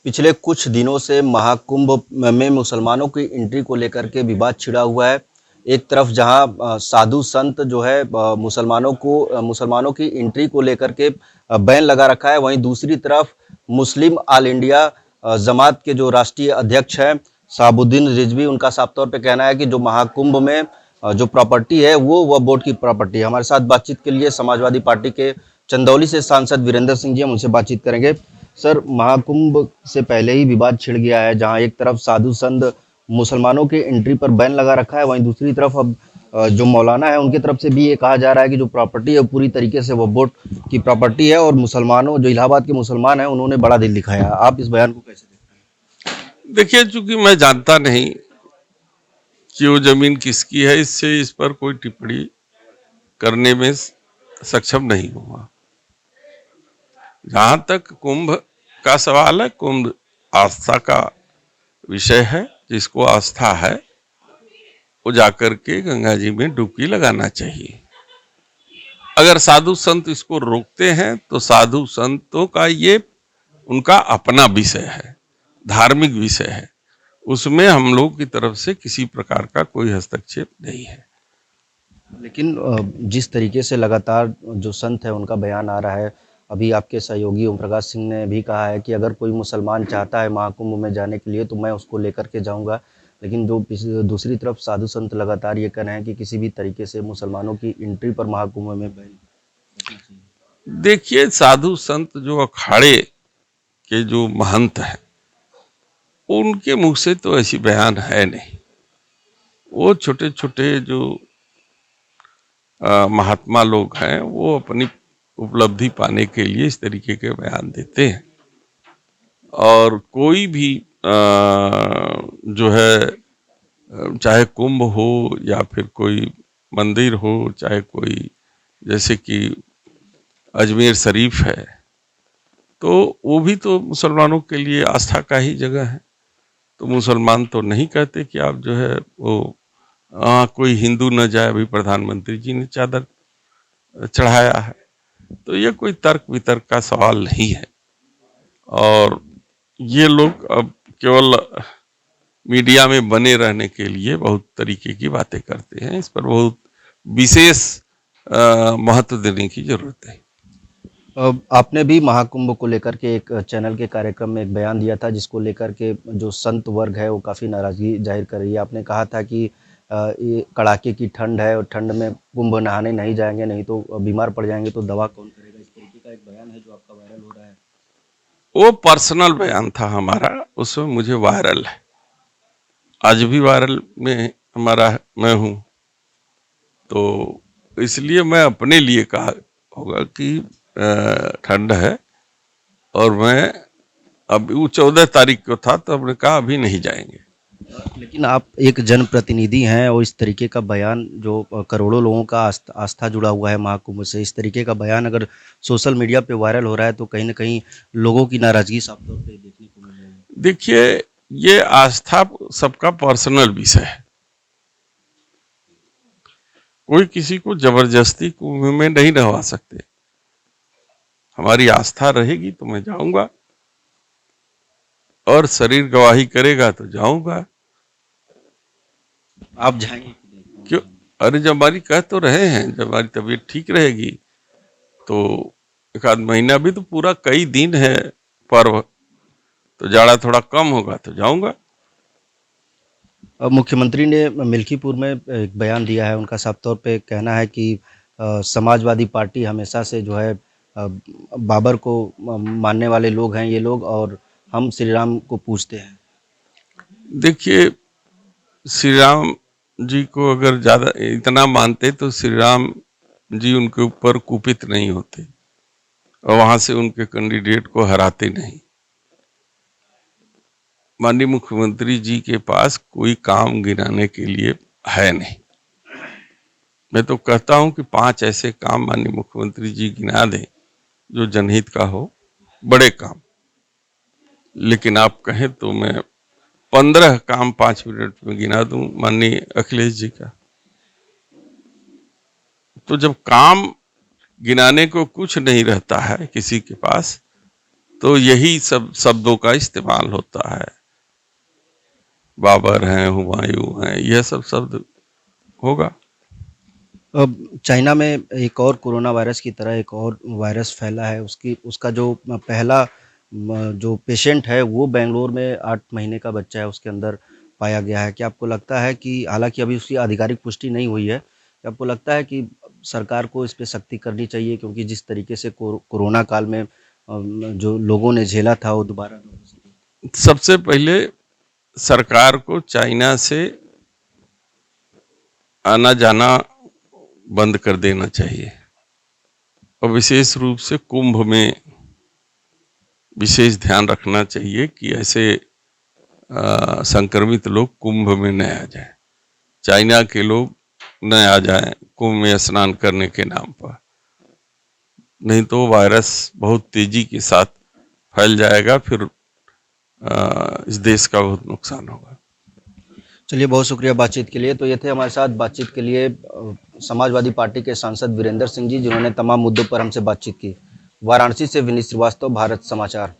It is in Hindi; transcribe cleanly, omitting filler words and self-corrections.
पिछले कुछ दिनों से महाकुंभ में मुसलमानों की एंट्री को लेकर के विवाद छिड़ा हुआ है। एक तरफ जहां साधु संत जो है मुसलमानों की एंट्री को लेकर के बैन लगा रखा है, वहीं दूसरी तरफ मुस्लिम ऑल इंडिया जमात के जो राष्ट्रीय अध्यक्ष हैं शहाबुद्दीन रिजवी, उनका साफ तौर पे कहना है कि जो महाकुंभ में जो प्रॉपर्टी है वह बोर्ड की प्रॉपर्टी है। हमारे साथ बातचीत के लिए समाजवादी पार्टी के चंदौली से सांसद वीरेंद्र सिंह जी, हम उनसे बातचीत करेंगे। सर, महाकुंभ से पहले ही विवाद छिड़ गया है, जहां एक तरफ साधु संत मुसलमानों की एंट्री पर बैन लगा रखा है, वहीं दूसरी तरफ अब जो मौलाना है उनकी तरफ से भी ये कहा जा रहा है कि जो प्रॉपर्टी है पूरी तरीके से वो बोर्ड की प्रॉपर्टी है और मुसलमानों जो इलाहाबाद के मुसलमान हैं उन्होंने बड़ा दिल दिखाया। आप इस बयान को कैसे देखते हैं? देखिए, चूंकि मैं जानता नहीं कि वो जमीन किसकी है, इससे इस पर कोई टिप्पणी करने में सक्षम नहीं हुआ। जहां तक कुंभ का सवाल है, कुंभ आस्था का विषय है। जिसको आस्था है वो जाकर के गंगा जी में डुबकी लगाना चाहिए। अगर साधु संत इसको रोकते हैं तो साधु संतों का ये उनका अपना विषय है, धार्मिक विषय है। उसमें हम लोग की तरफ से किसी प्रकार का कोई हस्तक्षेप नहीं है। लेकिन जिस तरीके से लगातार जो संत है उनका बयान आ रहा है, अभी आपके सहयोगी ओम प्रकाश सिंह ने भी कहा है कि अगर कोई मुसलमान चाहता है महाकुंभ में जाने के लिए तो मैं उसको लेकर के जाऊंगा। लेकिन जो दूसरी तरफ साधु संत लगातार ये कह रहे हैं कि किसी भी तरीके से मुसलमानों की एंट्री पर महाकुंभ में बैन रखना चाहिए। देखिए, साधु संत जो अखाड़े के जो महंत हैं उनके मुख से तो ऐसी बयान है नहीं। वो छोटे छोटे जो महात्मा लोग हैं वो अपनी उपलब्धि पाने के लिए इस तरीके के बयान देते हैं। और कोई भी जो है, चाहे कुंभ हो या फिर कोई मंदिर हो, चाहे कोई जैसे कि अजमेर शरीफ है, तो वो भी तो मुसलमानों के लिए आस्था का ही जगह है। तो मुसलमान तो नहीं कहते कि आप जो है वो कोई हिंदू न जाए। अभी प्रधानमंत्री जी ने चादर चढ़ाया है। तो ये कोई तर्क वितर्क का सवाल नहीं है। और ये लोग अब केवल मीडिया में बने रहने के लिए बहुत तरीके की बातें करते हैं। इस पर बहुत विशेष महत्व देने की जरूरत है। आपने भी महाकुंभ को लेकर के एक चैनल के कार्यक्रम में एक बयान दिया था, जिसको लेकर के जो संत वर्ग है वो काफ़ी नाराज़गी जाहिर कर रही है। आपने कहा था कि ये कड़ाके की ठंड है और ठंड में कुंभ नहाने नहीं जाएंगे, नहीं तो बीमार पड़ जाएंगे, तो दवा कौन करेगा। इस तरीके का एक बयान है जो आपका वायरल हो रहा है। वो पर्सनल बयान था हमारा, उसमें मुझे वायरल है, आज भी वायरल में हमारा मैं हूँ। तो इसलिए मैं अपने लिए कहा होगा कि ठंड है और मैं अब वो 14 तारीख को था तो हमने कहा अभी नहीं जाएंगे। लेकिन आप एक जनप्रतिनिधि हैं और इस तरीके का बयान जो करोड़ों लोगों का आस्था जुड़ा हुआ है महाकुंभ से, इस तरीके का बयान अगर सोशल मीडिया पे वायरल हो रहा है तो कहीं ना कहीं लोगों की नाराजगी साफ तौर पे देखने को मिल रही है। देखिए, ये आस्था सबका पर्सनल विषय है। कोई किसी को जबरदस्ती कुंभ में नहीं रहवा सकते। हमारी आस्था रहेगी तो मैं जाऊंगा और शरीर गवाही करेगा तो जाऊंगा। आप जाएंगे? क्यों? अरे, जब हमारी कह तो रहे हैं, जब हमारी तबीयत ठीक रहेगी तो एक आध महीना भी तो पूरा कई दिन है पर्व, तो जाड़ा थोड़ा कम होगा तो जाऊंगा। अब मुख्यमंत्री ने मिल्कीपुर में एक बयान दिया है, उनका साफ तौर पे कहना है कि समाजवादी पार्टी हमेशा से जो है बाबर को मानने वाले लोग हैं ये लोग, और हम श्री राम को पूजते हैं। देखिए, श्री राम जी को अगर ज्यादा इतना मानते तो श्री राम जी उनके ऊपर कुपित नहीं होते और वहां से उनके कैंडिडेट को हराते नहीं। माननीय मुख्यमंत्री जी के पास कोई काम गिनाने के लिए है नहीं। मैं तो कहता हूं कि 5 ऐसे काम माननीय मुख्यमंत्री जी गिना दें जो जनहित का हो, बड़े काम। लेकिन आप कहें तो मैं 15 काम 5 मिनट में गिना दूं माननीय अखिलेश जी का। तो जब काम गिनाने को कुछ नहीं रहता है किसी के पास, तो यही सब शब्दों का इस्तेमाल होता है। बाबर हैं, हुमायूं हैं, यह सब शब्द होगा। अब चाइना में एक और कोरोना वायरस की तरह एक और वायरस फैला है, उसका जो पहला जो पेशेंट है वो बेंगलोर में 8 महीने का बच्चा है, उसके अंदर पाया गया है। क्या आपको लगता है कि हालांकि अभी उसकी आधिकारिक पुष्टि नहीं हुई है, क्या आपको लगता है कि सरकार को इस पे सख्ती करनी चाहिए, क्योंकि जिस तरीके से कोरोना काल में जो लोगों ने झेला था वो दोबारा ना हो सके? सबसे पहले सरकार को चाइना से आना जाना बंद कर देना चाहिए, और विशेष रूप से कुंभ में विशेष ध्यान रखना चाहिए कि ऐसे संक्रमित लोग कुंभ में न आ जाएं, चाइना के लोग न आ जाएं कुंभ में स्नान करने के नाम पर। नहीं तो वायरस बहुत तेजी के साथ फैल जाएगा, फिर इस देश का बहुत नुकसान होगा। चलिए, बहुत शुक्रिया बातचीत के लिए। तो ये थे हमारे साथ बातचीत के लिए समाजवादी पार्टी के सांसद वीरेंद्र सिंह जी, जिन्होंने तमाम मुद्दों पर हमसे बातचीत की। वाराणसी से विनीत श्रीवास्तव, भारत समाचार।